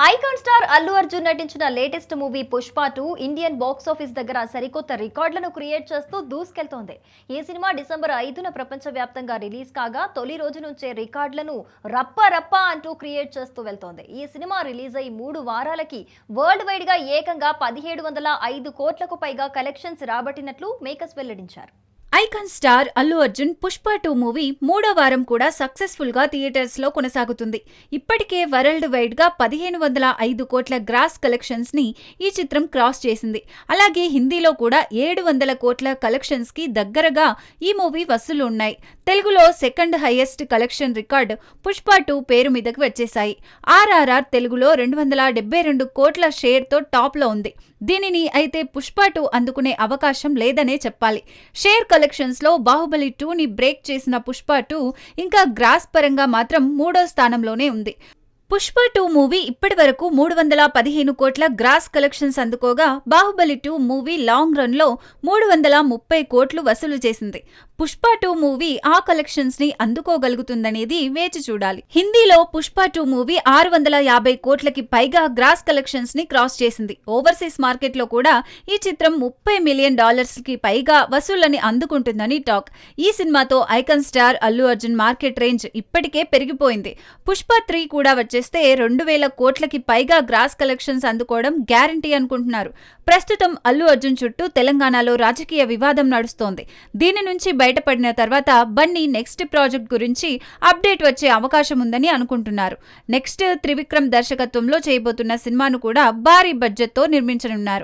Icon star Allu Arjun నటించిన latest movie Pushpa 2 Indian box office దగ్గర సరికొత్త రికార్డులను క్రియేట్ చేస్తూ దూసుకెళ్తోంది. ఈ సినిమా డిసెంబర్ 5న ప్రపంచవ్యాప్తంగా రిలీజ్ కాగా తొలి రోజు నుంచే రికార్డులను రప్ప అంటూ క్రియేట్ చేస్తూ వెళ్తోంది. ఈ సినిమా రిలీజ్ అయి 3 వారాలకి వరల్డ్ వైడ్ గా ఏకంగా 1705 కోట్లకు పైగా కలెక్షన్స్ రాబట్టినట్లు మేకర్స్ వెల్లడించారు. Icon star Allu Arjun Pushpa 2 movie 3వ వారం కూడా సక్సెస్ఫుల్ గా థియేటర్స్ లో కొనసాగుతుంది. ఇప్పటికే వరల్డ్ వైడ్ గా 1505 కోట్ల గ్రాస్ కలెక్షన్స్ ని ఈ చిత్రం క్రాస్ చేసింది. అలాగే హిందీలో కూడా 700 కోట్ల కలెక్షన్స్ కి దగ్గరగా ఈ మూవీ వసూలు ఉన్నాయి. తెలుగులో second highest collection record Pushpa 2 పేరు మీదకి వచ్చేశాయి. RRR తెలుగులో 272 కోట్ల షేర్ తో టాప్ లో ఉంది. దీనిని అయితే పుష్ప 2 అందుకునే అవకాశం లేదనే చెప్పాలి. షేర్ కలెక్షన్స్ లో బాహుబలి 2ని బ్రేక్ చేసిన పుష్ప 2 ఇంకా గ్రాస్ పరంగా మాత్రం 3వ స్థానంలోనే ఉంది. పుష్ప 2 మూవీ ఇప్పటి వరకు 315 కోట్ల గ్రాస్ కలెక్షన్స్ అందుకోగా బాహుబలి 2 మూవీ లాంగ్ రన్ లో 330 కోట్లు వసూలు చేసింది. పుష్ప 2 మూవీ ఆ కలెక్షన్స్ ని అందుకోగలుగుతుందనేది వేచి చూడాలి. హిందీలో పుష్ప 2 మూవీ 650 కోట్లకి పైగా గ్రాస్ కలెక్షన్స్ ని క్రాస్ చేసింది. ఓవర్సీస్ మార్కెట్ లో కూడా ఈ చిత్రం $30 మిలియన్ కి పైగా వసూళ్లని అందుకుంటుందని టాక్. ఈ సినిమాతో icon star Allu Arjun market range ఇప్పటికే పెరిగిపోయింది. పుష్ప 3 కూడా వచ్చేస్తే 2000 కోట్లకి పైగా గ్రాస్ కలెక్షన్స్ అందుకోవడం గ్యారంటీ అనుకుంటున్నారు. ప్రస్తుతం అల్లు అర్జున్ చుట్టూ తెలంగాణలో రాజకీయ వివాదం నడుస్తోంది. దీని నుంచి బయటపడిన తర్వాత బన్నీ నెక్స్ట్ ప్రాజెక్ట్ గురించి అప్డేట్ వచ్చే అవకాశం ఉందని అనుకుంటున్నారు. నెక్స్ట్ త్రివిక్రమ్ దర్శకత్వంలో చేయబోతున్న సినిమాను కూడా భారీ బడ్జెట్ తో నిర్మించనున్నారు.